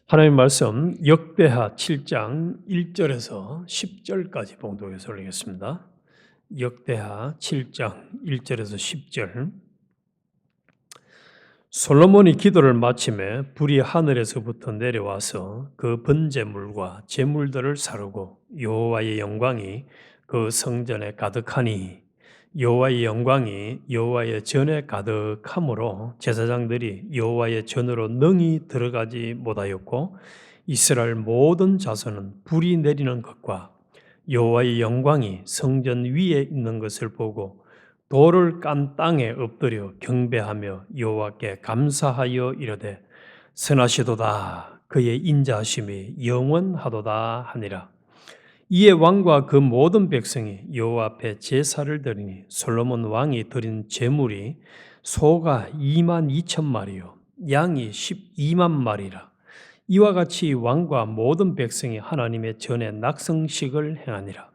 하나님 말씀 역대하 7장 1절에서 10절까지 봉독해서 올리겠습니다. 역대하 7장 1절에서 10절. 솔로몬이 기도를 마침에 불이 하늘에서부터 내려와서 그 번제물과 제물들을 사르고 여호와의 영광이 그 성전에 가득하니 여호와의 영광이 여호와의 전에 가득함으로 제사장들이 여호와의 전으로 능히 들어가지 못하였고 이스라엘 모든 자손은 불이 내리는 것과 여호와의 영광이 성전 위에 있는 것을 보고 돌을 깐 땅에 엎드려 경배하며 여호와께 감사하여 이르되 선하시도다 그의 인자하심이 영원하도다 하니라. 이에 왕과 그 모든 백성이 여호와 앞에 제사를 드리니 솔로몬 왕이 드린 제물이 소가 2만 2천 마리요 양이 12만 마리라. 이와 같이 왕과 모든 백성이 하나님의 전에 낙성식을 행하니라.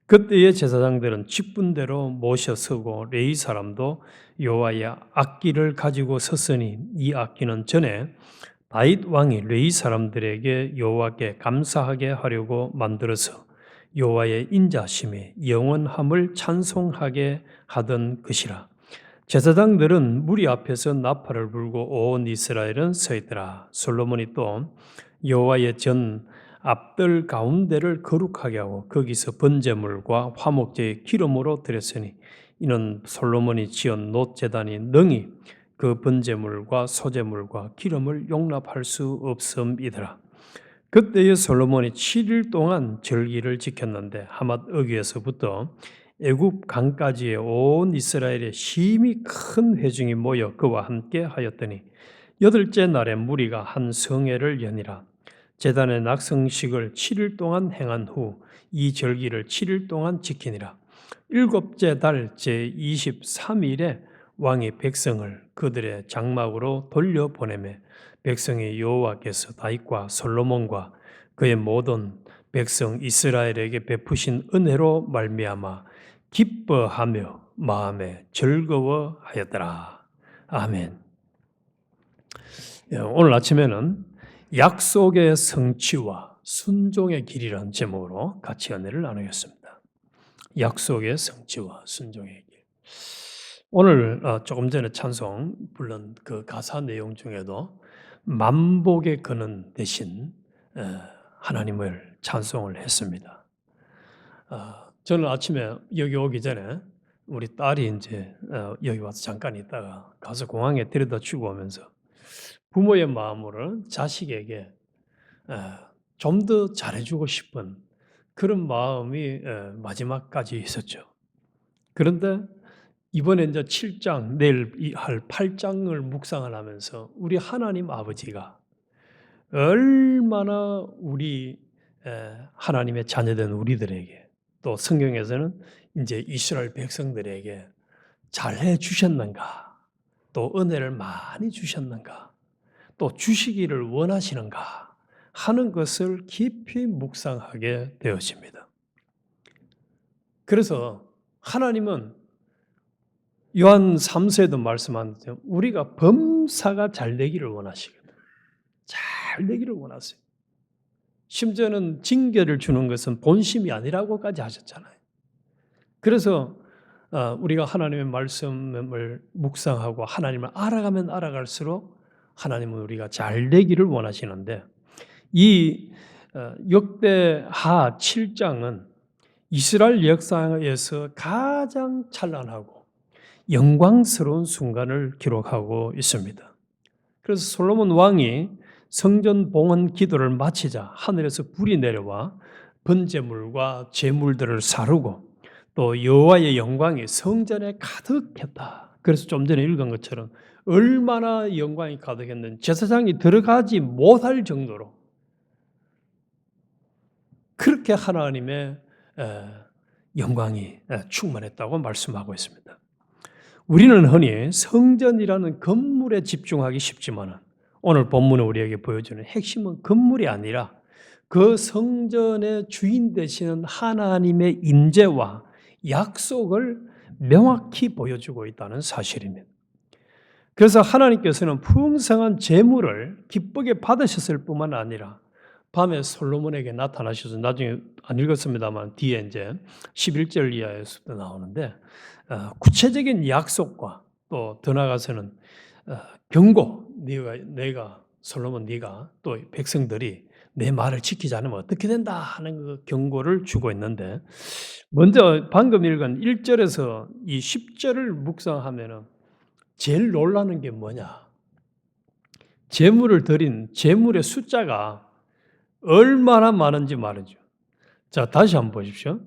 그때의 제사장들은 직분대로 모셔 서고 레위 사람도 여호와의 악기를 가지고 섰으니 이 악기는 전에 다윗 왕이 레위 사람들에게 여호와께 감사하게 하려고 만들어서 여호와의 인자심이 영원함을 찬송하게 하던 것이라. 제사장들은 무리 앞에서 나팔을 불고 온 이스라엘은 서 있더라. 솔로몬이 또 여호와의 전 앞들 가운데를 거룩하게 하고 거기서 번제물과 화목제의 기름으로 드렸으니 이는 솔로몬이 지은 놋제단이 능히 그 번제물과 소제물과 기름을 용납할 수 없음이더라. 그때의 솔로몬이 7일 동안 절기를 지켰는데 하맛 어귀에서부터 애굽 강까지의 온 이스라엘의 심히 큰 회중이 모여 그와 함께 하였더니 8째 날에 무리가 한 성회를 여니라. 제단의 낙성식을 7일 동안 행한 후 이 절기를 7일 동안 지키니라. 7째 달 제23일에 왕이 백성을 그들의 장막으로 돌려보내매 백성이 여호와께서 다윗과 솔로몬과 그의 모든 백성 이스라엘에게 베푸신 은혜로 말미암아 기뻐하며 마음에 즐거워하였더라. 아멘. 오늘 아침에는 약속의 성취와 순종의 길이라는 제목으로 같이 은혜를 나누겠습니다. 약속의 성취와 순종의 길. 오늘 조금 전에 찬송 불른 그 가사 내용 중에도 만복의 근원 대신 하나님을 찬송을 했습니다. 저는 아침에 여기 오기 전에 우리 딸이 이제 여기 와서 잠깐 있다가 가서 공항에 데려다 주고 오면서 부모의 마음으로 자식에게 좀 더 잘해주고 싶은 그런 마음이 마지막까지 있었죠. 그런데 이번에 이제 7장, 내일 할 8장을 묵상을 하면서 우리 하나님 아버지가 얼마나 우리 하나님의 자녀된 우리들에게 또 성경에서는 이제 이스라엘 백성들에게 잘해 주셨는가, 또 은혜를 많이 주셨는가, 또 주시기를 원하시는가 하는 것을 깊이 묵상하게 되어집니다. 그래서 하나님은 요한 3서에도 말씀한 대로 우리가 범사가 잘 되기를 원하시거든요. 잘 되기를 원하세요. 심지어는 징계를 주는 것은 본심이 아니라고까지 하셨잖아요. 그래서 우리가 하나님의 말씀을 묵상하고 하나님을 알아가면 알아갈수록 하나님은 우리가 잘 되기를 원하시는데 이 역대하 7장은 이스라엘 역사에서 가장 찬란하고 영광스러운 순간을 기록하고 있습니다. 그래서 솔로몬 왕이 성전 봉헌 기도를 마치자 하늘에서 불이 내려와 번제물과 제물들을 사르고 또 여호와의 영광이 성전에 가득했다. 그래서 좀 전에 읽은 것처럼 얼마나 영광이 가득했는지 제사장이 들어가지 못할 정도로 그렇게 하나님의 영광이 충만했다고 말씀하고 있습니다. 우리는 흔히 성전이라는 건물에 집중하기 쉽지만 오늘 본문은 우리에게 보여주는 핵심은 건물이 아니라 그 성전의 주인 되시는 하나님의 인재와 약속을 명확히 보여주고 있다는 사실입니다. 그래서 하나님께서는 풍성한 재물을 기쁘게 받으셨을 뿐만 아니라 밤에 솔로몬에게 나타나셔서, 나중에 안 읽었습니다만 뒤에 이제 11절 이하에서도 나오는데, 구체적인 약속과 또 더 나아가서는 경고, 내가 솔로몬, 네가 또 백성들이 내 말을 지키지 않으면 어떻게 된다 하는 그 경고를 주고 있는데, 먼저 방금 읽은 1절에서 이 10절을 묵상하면은 제일 놀라는 게 뭐냐? 재물을 드린 재물의 숫자가 얼마나 많은지 말이죠. 자, 다시 한번 보십시오.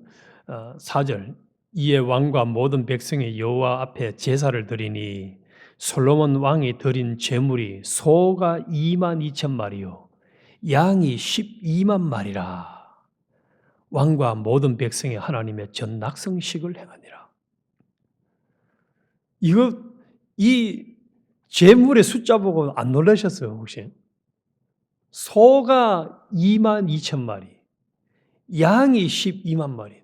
4절. 이에 왕과 모든 백성이 여호와 앞에 제사를 드리니 솔로몬 왕이 드린 재물이 소가 2만 2천 마리요 양이 12만 마리라. 왕과 모든 백성이 하나님의 전낙성식을 행하니라. 이 재물의 숫자 보고 안 놀라셨어요, 혹시? 소가 2만 2천 마리, 양이 12만 마리.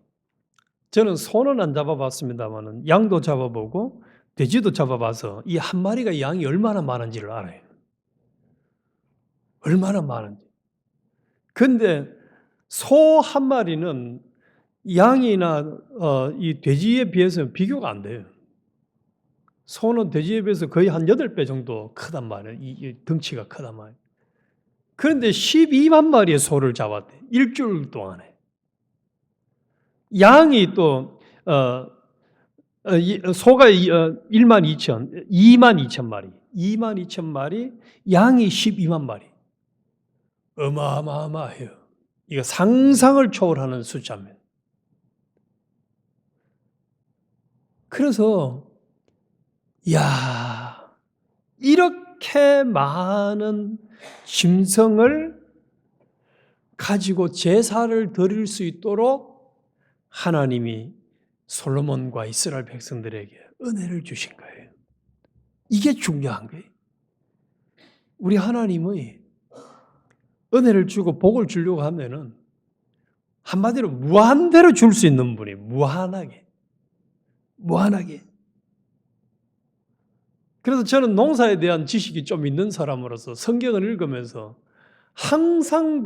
저는 소는 안 잡아봤습니다만 양도 잡아보고 돼지도 잡아봐서 이 한 마리가 양이 얼마나 많은지를 알아요. 얼마나 많은지. 근데 소 한 마리는 양이나 이 돼지에 비해서 비교가 안 돼요. 소는 돼지에 비해서 거의 한 8배 정도 크단 말이에요. 이 덩치가 크단 말이에요. 그런데 12만 마리의 소를 잡았대. 일주일 동안에. 양이 또 소가 1만 2천, 2만 2천 마리, 2만 2천 마리, 양이 12만 마리. 어마어마해요. 이거 상상을 초월하는 숫자입니다. 그래서 야, 이렇게 많은 짐승을 가지고 제사를 드릴 수 있도록 하나님이 솔로몬과 이스라엘 백성들에게 은혜를 주신 거예요. 이게 중요한 거예요. 우리 하나님의 은혜를 주고 복을 주려고 하면은 한마디로 무한대로 줄 수 있는 분이 무한하게. 그래서 저는 농사에 대한 지식이 좀 있는 사람으로서 성경을 읽으면서 항상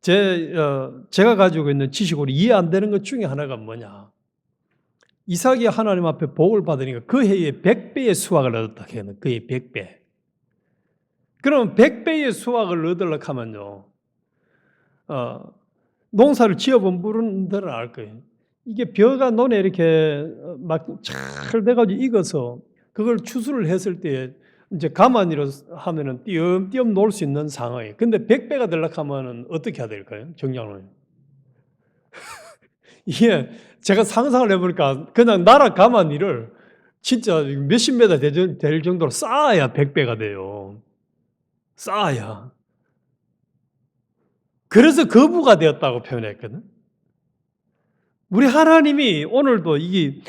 제가 가지고 있는 지식으로 이해 안 되는 것 중에 하나가 뭐냐. 이삭이 하나님 앞에 복을 받으니까 그 해에 100배의 수확을 얻었다. 그 해에 100배. 그러면 100배의 수확을 얻으려고 하면요. 농사를 지어본 분들은 알 거예요. 이게 벼가 논에 이렇게 막 잘 돼가지고 익어서 그걸 추수를 했을 때 이제 가만히로 하면은 띄엄띄엄 놀 수 있는 상황이에요. 근데 100배가 되려고 하면은 어떻게 해야 될까요? 정장로님. 이게 제가 상상을 해보니까 그냥 나라 가만히를 진짜 몇십 메다 될 정도로 쌓아야 100배가 돼요. 쌓아야. 그래서 거부가 되었다고 표현했거든. 우리 하나님이 오늘도 이게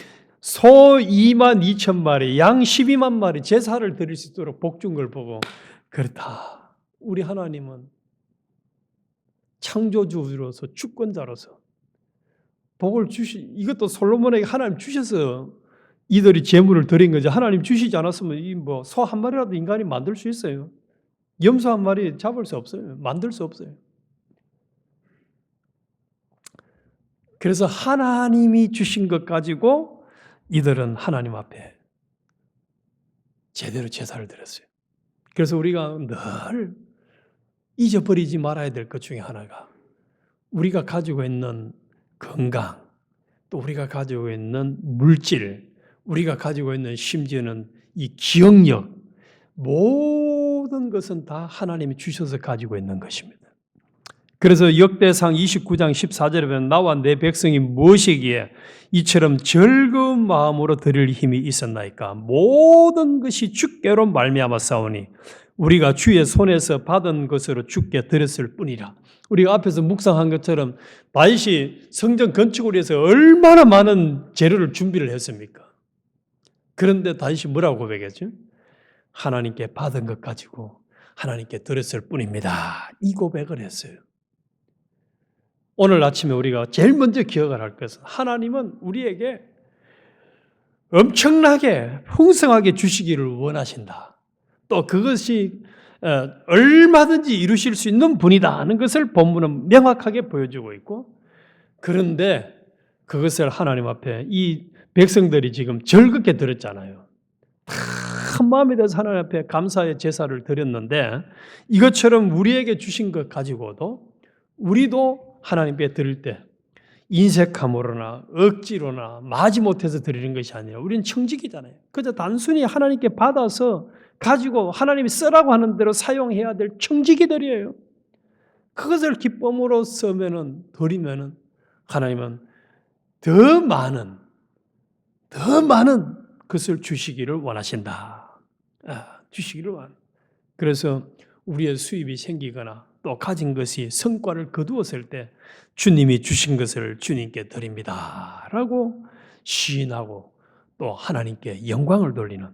소 2만 2천 마리, 양 12만 마리 제사를 드릴 수 있도록 복 준 걸 보고 그렇다. 우리 하나님은 창조주로서 주권자로서 복을 이것도 솔로몬에게 하나님 주셔서 이들이 재물을 드린 거죠. 하나님 주시지 않았으면 이 뭐 소 한 마리라도 인간이 만들 수 있어요. 염소 한 마리 잡을 수 없어요. 만들 수 없어요. 그래서 하나님이 주신 것 가지고 이들은 하나님 앞에 제대로 제사를 드렸어요. 그래서 우리가 늘 잊어버리지 말아야 될 것 중에 하나가 우리가 가지고 있는 건강, 또 우리가 가지고 있는 물질, 우리가 가지고 있는 심지어는 이 기억력, 모든 것은 다 하나님이 주셔서 가지고 있는 것입니다. 그래서 역대상 29장 14절에 보면 나와 내 백성이 무엇이기에 이처럼 즐거운 마음으로 드릴 힘이 있었나이까. 모든 것이 주께로 말미암아 싸우니 우리가 주의 손에서 받은 것으로 주께 드렸을 뿐이라. 우리가 앞에서 묵상한 것처럼 다윗이 성전 건축을 위해서 얼마나 많은 재료를 준비를 했습니까? 그런데 다윗이 뭐라고 고백했죠? 하나님께 받은 것 가지고 하나님께 드렸을 뿐입니다. 이 고백을 했어요. 오늘 아침에 우리가 제일 먼저 기억을 할 것은 하나님은 우리에게 엄청나게 풍성하게 주시기를 원하신다. 또 그것이 얼마든지 이루실 수 있는 분이다 하는 것을 본문은 명확하게 보여주고 있고, 그런데 그것을 하나님 앞에 이 백성들이 지금 즐겁게 들었잖아요. 한 마음에 대해서 하나님 앞에 감사의 제사를 드렸는데, 이것처럼 우리에게 주신 것 가지고도 우리도 하나님 앞에 드릴 때 인색함으로나 억지로나 마지못해서 드리는 것이 아니라 우리는 청직이잖아요. 그저 단순히 하나님께 받아서 가지고 하나님이 쓰라고 하는 대로 사용해야 될 청지기들이에요. 그것을 기쁨으로 쓰면은 드리면은 하나님은 더 많은 것을 주시기를 원하신다. 주시기를 원. 그래서 우리의 수입이 생기거나 또 가진 것이 성과를 거두었을 때 주님이 주신 것을 주님께 드립니다라고 시인하고 또 하나님께 영광을 돌리는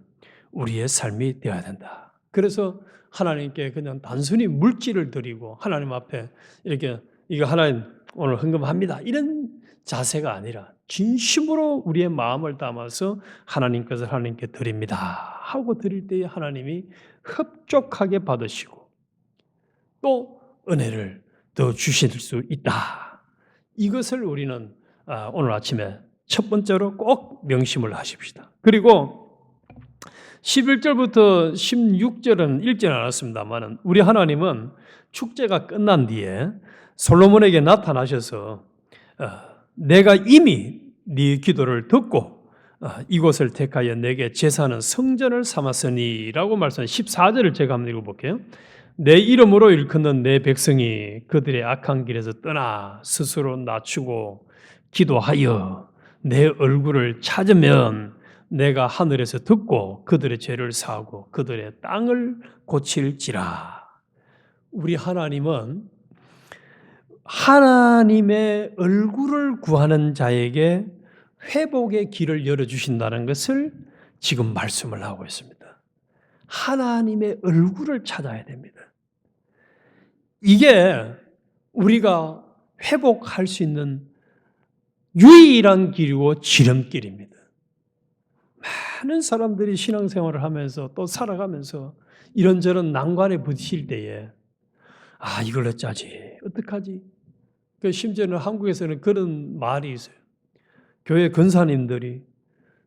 우리의 삶이 되어야 된다. 그래서 하나님께 그냥 단순히 물질을 드리고 하나님 앞에 이렇게 이거 하나님 오늘 헌금합니다 이런 자세가 아니라 진심으로 우리의 마음을 담아서 하나님 것을 하나님께 드립니다 하고 드릴 때에 하나님이 흡족하게 받으시고 또 은혜를 더 주실 수 있다. 이것을 우리는 오늘 아침에 첫 번째로 꼭 명심을 하십시다. 그리고 11절부터 16절은 읽지 않았습니다만 우리 하나님은 축제가 끝난 뒤에 솔로몬에게 나타나셔서 내가 이미 네 기도를 듣고 이곳을 택하여 내게 제사하는 성전을 삼았으니 라고 말씀한 14절을 제가 한번 읽어볼게요. 내 이름으로 일컫는 내 백성이 그들의 악한 길에서 떠나 스스로 낮추고 기도하여 내 얼굴을 찾으면 내가 하늘에서 듣고 그들의 죄를 사하고 그들의 땅을 고칠지라. 우리 하나님은 하나님의 얼굴을 구하는 자에게 회복의 길을 열어주신다는 것을 지금 말씀을 하고 있습니다. 하나님의 얼굴을 찾아야 됩니다. 이게 우리가 회복할 수 있는 유일한 길이고 지름길입니다. 많은 사람들이 신앙생활을 하면서 또 살아가면서 이런저런 난관에 부딪힐 때에 이걸 어쩌지? 어떡하지? 심지어는 한국에서는 그런 말이 있어요. 교회 권사님들이,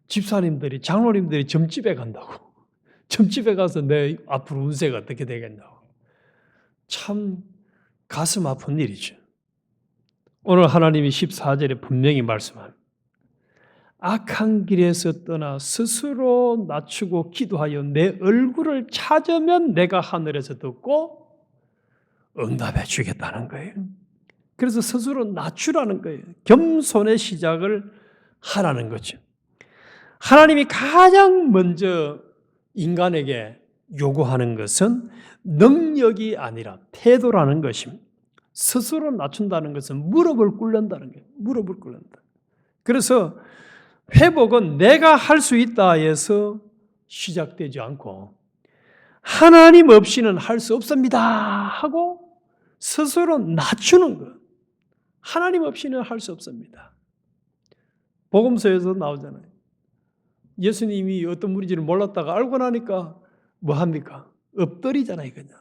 집사님들이, 장로님들이 점집에 간다고. 점집에 가서 내 앞으로 운세가 어떻게 되겠냐고. 참 가슴 아픈 일이죠. 오늘 하나님이 14절에 분명히 말씀합니다. 악한 길에서 떠나 스스로 낮추고 기도하여 내 얼굴을 찾으면 내가 하늘에서 듣고 응답해 주겠다는 거예요. 그래서 스스로 낮추라는 거예요. 겸손의 시작을 하라는 거죠. 하나님이 가장 먼저 인간에게 요구하는 것은 능력이 아니라 태도라는 것입니다. 스스로 낮춘다는 것은 무릎을 꿇는다는 거예요. 무릎을 꿇는다. 그래서 회복은 내가 할 수 있다 해서 시작되지 않고 하나님 없이는 할 수 없습니다 하고 스스로 낮추는 것. 하나님 없이는 할 수 없습니다. 복음서에서 나오잖아요. 예수님이 어떤 분인지를 몰랐다가 알고 나니까 뭐 합니까? 엎드리잖아요, 그냥.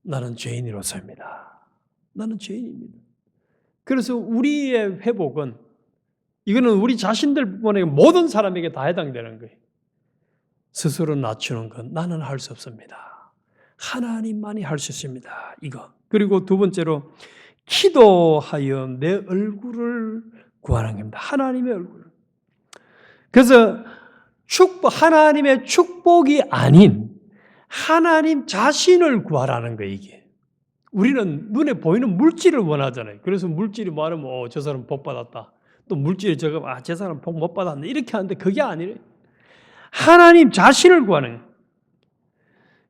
나는 죄인으로서입니다. 나는 죄인입니다. 그래서 우리의 회복은 이거는 우리 자신들뿐만 아니라 모든 사람에게 다 해당되는 거예요. 스스로 낮추는 건 나는 할 수 없습니다. 하나님만이 할 수 있습니다. 이거. 그리고 두 번째로 기도하여 내 얼굴을 구하는 겁니다. 하나님의 얼굴. 그래서 하나님의 축복이 아닌 하나님 자신을 구하라는 거예요, 이게. 우리는 눈에 보이는 물질을 원하잖아요. 그래서 물질이 많으면 저 사람 복 받았다. 또 물질이 적으면 저 사람 복 못 받았네. 이렇게 하는데 그게 아니래요. 하나님 자신을 구하는 거예요.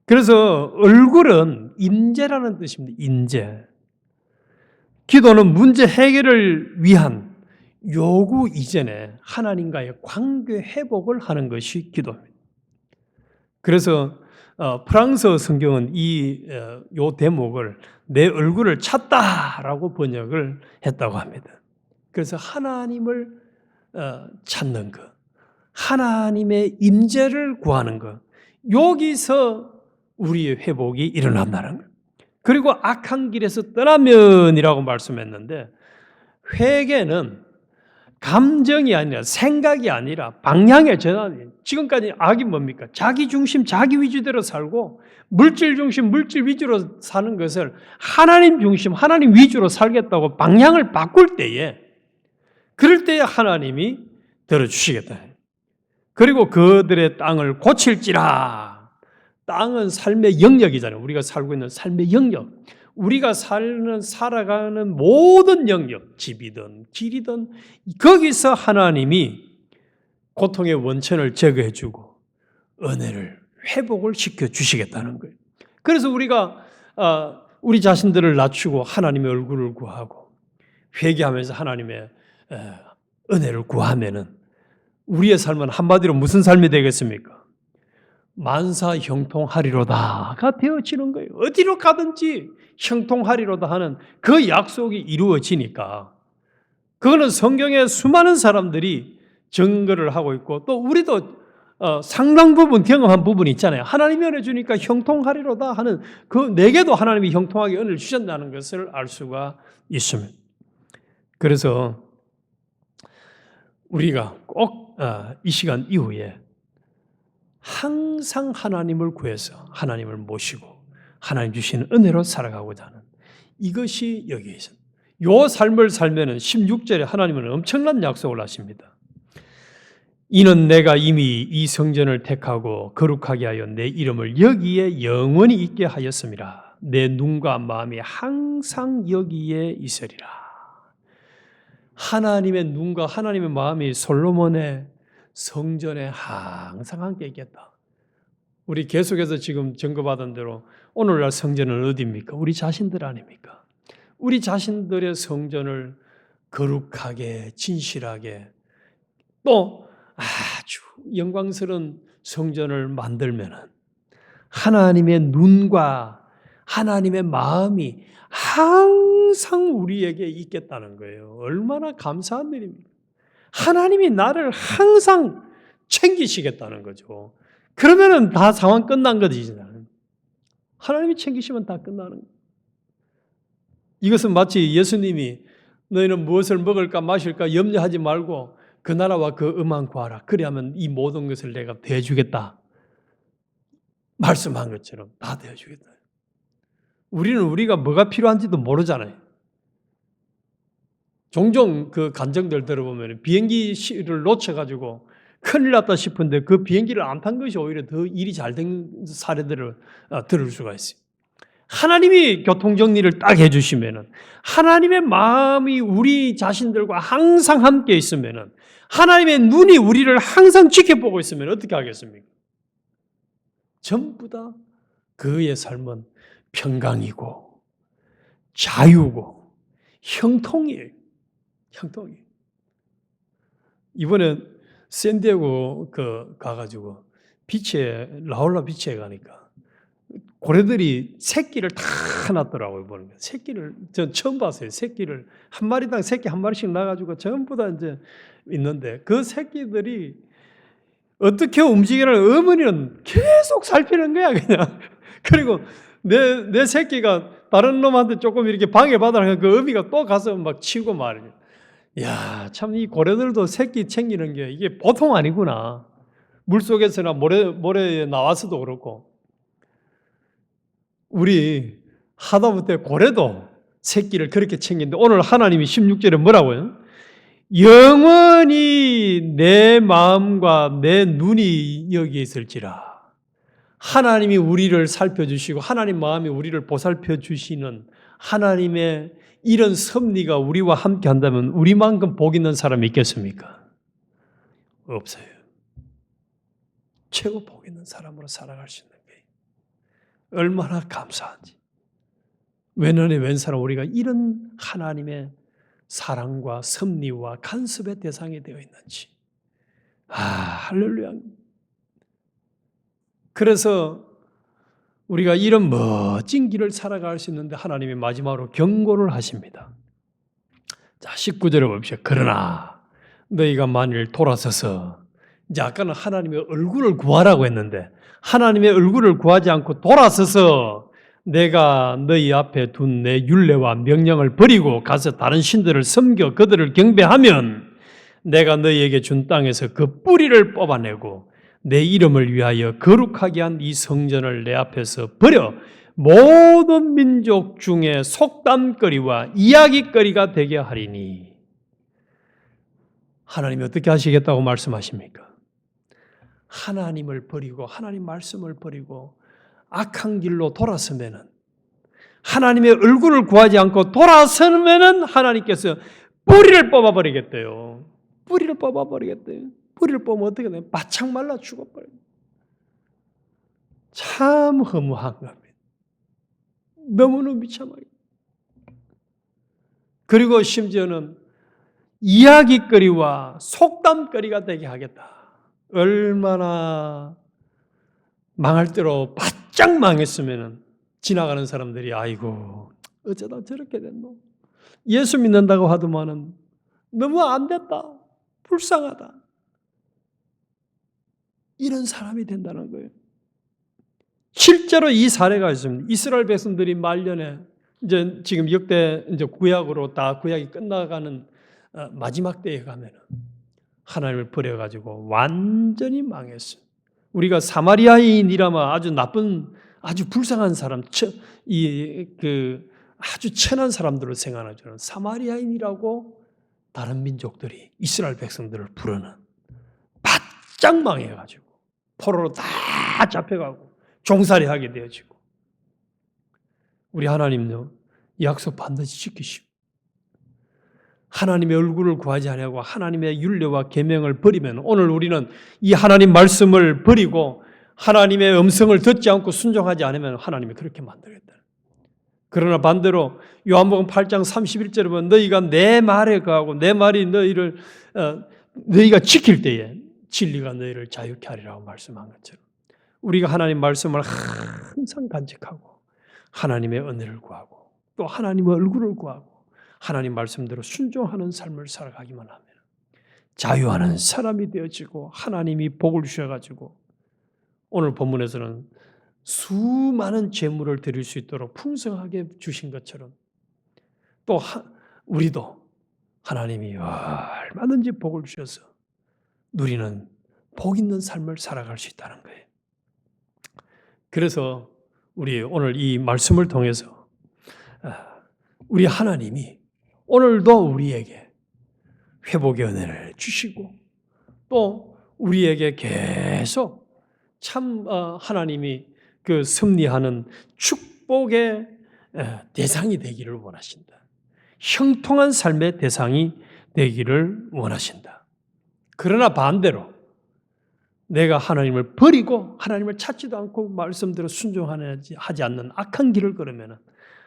그래서 얼굴은 임재라는 뜻입니다. 임재. 기도는 문제 해결을 위한 요구 이전에 하나님과의 관계 회복을 하는 것이 기도입니다. 그래서 프랑스 성경은 요 대목을 내 얼굴을 찾다라고 번역을 했다고 합니다. 그래서 하나님을 찾는 것, 하나님의 임재를 구하는 것. 여기서 우리의 회복이 일어난다는 것. 그리고 악한 길에서 떠나면이라고 말씀했는데 회개는 감정이 아니라 생각이 아니라 방향의 전환이에요. 지금까지 악이 뭡니까? 자기 중심, 자기 위주대로 살고 물질 중심, 물질 위주로 사는 것을 하나님 중심, 하나님 위주로 살겠다고 방향을 바꿀 때에 그럴 때에 하나님이 들어주시겠다. 그리고 그들의 땅을 고칠지라. 땅은 삶의 영역이잖아요. 우리가 살고 있는 삶의 영역. 우리가 살아가는 모든 영역, 집이든 길이든 거기서 하나님이 고통의 원천을 제거해 주고 은혜를 회복을 시켜 주시겠다는 거예요. 그래서 우리가 우리 자신들을 낮추고 하나님의 얼굴을 구하고 회개하면서 하나님의 은혜를 구하면은 우리의 삶은 한마디로 무슨 삶이 되겠습니까? 만사 형통하리로다가 되어지는 거예요. 어디로 가든지 형통하리로다 하는 그 약속이 이루어지니까 그거는 성경에 수많은 사람들이 증거를 하고 있고 또 우리도 상당 부분 경험한 부분이 있잖아요. 하나님이 은혜 주니까 형통하리로다 하는 그 내게도 하나님이 형통하게 은혜를 주셨다는 것을 알 수가 있습니다. 그래서 우리가 꼭 이 시간 이후에 항상 하나님을 구해서 하나님을 모시고 하나님 주시는 은혜로 살아가고자 하는 이것이 여기에 있습니다. 요 삶을 살면은 16절에 하나님은 엄청난 약속을 하십니다. 이는 내가 이미 이 성전을 택하고 거룩하게 하여 내 이름을 여기에 영원히 있게 하였습니다. 내 눈과 마음이 항상 여기에 있으리라. 하나님의 눈과 하나님의 마음이 솔로몬의 성전에 항상 함께 있겠다. 우리 계속해서 지금 증거받은 대로 오늘날 성전은 어디입니까? 우리 자신들 아닙니까? 우리 자신들의 성전을 거룩하게 진실하게 또 아주 영광스러운 성전을 만들면은 하나님의 눈과 하나님의 마음이 항상 우리에게 있겠다는 거예요. 얼마나 감사한 일입니까? 하나님이 나를 항상 챙기시겠다는 거죠. 그러면은 다 상황 끝난 거지. 하나님이 챙기시면 다 끝나는 거예요. 이것은 마치 예수님이 너희는 무엇을 먹을까 마실까 염려하지 말고 그 나라와 그 의만 구하라. 그래야만 이 모든 것을 내가 대해주겠다. 말씀한 것처럼 다 대해주겠다. 우리는 우리가 뭐가 필요한지도 모르잖아요. 종종 그 간증들 들어보면 비행기를 놓쳐가지고 큰일 났다 싶은데 그 비행기를 안 탄 것이 오히려 더 일이 잘 된 사례들을 들을 수가 있어요. 하나님이 교통정리를 딱 해주시면은 하나님의 마음이 우리 자신들과 항상 함께 있으면은 하나님의 눈이 우리를 항상 지켜보고 있으면 어떻게 하겠습니까? 전부 다 그의 삶은 평강이고 자유고 형통이에요. 형통이에요. 이번에 샌디에고 가가지고 라울라 비치에 가니까 고래들이 새끼를 다 놨더라고요. 보는 거. 새끼를 전 처음 봤어요. 새끼를 한 마리당 새끼 한 마리씩 나가지고 전부 다 이제 있는데 그 새끼들이 어떻게 움직이는 어머니는 계속 살피는 거야 그냥. 그리고 내 새끼가 다른 놈한테 조금 이렇게 방해받으니까 그 어미가 또 가서 막 치고 말이야. 야, 참 이 고래들도 새끼 챙기는 게 이게 보통 아니구나. 물속에서나 모래에 나와서도 그렇고. 우리 하다못해 고래도 새끼를 그렇게 챙기는데 오늘 하나님이 16절에 뭐라고요? 영원히 내 마음과 내 눈이 여기에 있을지라. 하나님이 우리를 살펴주시고 하나님 마음이 우리를 보살펴주시는 하나님의 이런 섭리가 우리와 함께 한다면 우리만큼 복 있는 사람이 있겠습니까? 없어요. 최고 복 있는 사람으로 살아갈 수 있는 거예요. 얼마나 감사한지. 웬언의 웬사람 우리가 이런 하나님의 사랑과 섭리와 간섭의 대상이 되어 있는지. 할렐루야. 그래서 우리가 이런 멋진 길을 살아갈 수 있는데 하나님이 마지막으로 경고를 하십니다. 자, 19절에 봅시다. 그러나 너희가 만일 돌아서서 이제 아까는 하나님의 얼굴을 구하라고 했는데 하나님의 얼굴을 구하지 않고 돌아서서 내가 너희 앞에 둔 내 율례와 명령을 버리고 가서 다른 신들을 섬겨 그들을 경배하면 내가 너희에게 준 땅에서 그 뿌리를 뽑아내고 내 이름을 위하여 거룩하게 한 이 성전을 내 앞에서 버려 모든 민족 중에 속담거리와 이야기거리가 되게 하리니. 하나님이 어떻게 하시겠다고 말씀하십니까? 하나님을 버리고 하나님 말씀을 버리고 악한 길로 돌아서면은, 하나님의 얼굴을 구하지 않고 돌아서면은 하나님께서 뿌리를 뽑아버리겠대요. 뿌리를 뽑아버리겠대요. 뿌리를 뽑으면 어떻게 돼요? 바짝 말라 죽어버려요. 참 허무한 겁니다. 너무너무 비참하게. 그리고 심지어는 이야기거리와 속담거리가 되게 하겠다. 얼마나 망할 대로 바짝 망했으면 지나가는 사람들이 아이고 어쩌다 저렇게 됐노. 예수 믿는다고 하더만은 너무 안 됐다. 불쌍하다. 이런 사람이 된다는 거예요. 실제로 이 사례가 있습니다. 이스라엘 백성들이 말년에 이제 지금 역대 이제 구약으로 다 구약이 끝나가는 마지막 때에 가면은 하나님을 버려가지고 완전히 망했어요. 우리가 사마리아인이라면 아주 나쁜, 아주 불쌍한 사람, 아주 천한 사람들을 생각하죠. 사마리아인이라고 다른 민족들이 이스라엘 백성들을 부르는, 바짝 망해가지고 포로로 다 잡혀가고 종살이하게 되어지고. 우리 하나님요, 약속 반드시 지키시고 하나님의 얼굴을 구하지 않고 하나님의 율례와 계명을 버리면, 오늘 우리는 이 하나님 말씀을 버리고 하나님의 음성을 듣지 않고 순종하지 않으면 하나님이 그렇게 만들겠다. 그러나 반대로 요한복음 8장 31절에 보면 너희가 내 말에 거하고 내 말이 너희가 지킬 때에 진리가 너희를 자유케 하리라고 말씀한 것처럼 우리가 하나님 말씀을 항상 간직하고 하나님의 은혜를 구하고 또 하나님의 얼굴을 구하고 하나님 말씀대로 순종하는 삶을 살아가기만 하면 자유하는 사람이 되어지고 하나님이 복을 주셔가지고 오늘 본문에서는 수많은 재물을 드릴 수 있도록 풍성하게 주신 것처럼 또 우리도 하나님이 얼마든지 복을 주셔서 누리는 복 있는 삶을 살아갈 수 있다는 거예요. 그래서 우리 오늘 이 말씀을 통해서 우리 하나님이 오늘도 우리에게 회복의 은혜를 주시고 또 우리에게 계속 참 하나님이 그 섭리하는 축복의 대상이 되기를 원하신다. 형통한 삶의 대상이 되기를 원하신다. 그러나 반대로 내가 하나님을 버리고 하나님을 찾지도 않고 말씀대로 순종하지 않는 악한 길을 걸으면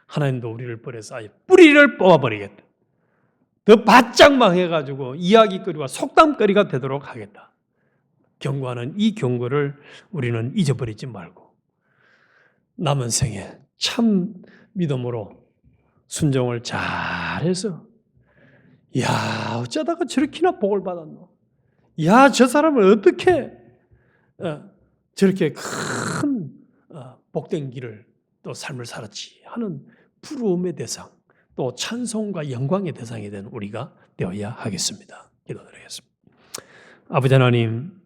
하나님도 우리를 버려서 아예 뿌리를 뽑아버리겠다. 더 바짝 망해가지고 이야기거리와 속담거리가 되도록 하겠다. 경고하는 이 경고를 우리는 잊어버리지 말고 남은 생에 참 믿음으로 순종을 잘해서 야 어쩌다가 저렇게나 복을 받았노. 야 저 사람을 어떻게 저렇게 큰 복된 길을 또 삶을 살았지 하는 부러움의 대상 또 찬송과 영광의 대상이 된 우리가 되어야 하겠습니다. 기도드리겠습니다. 아버지 하나님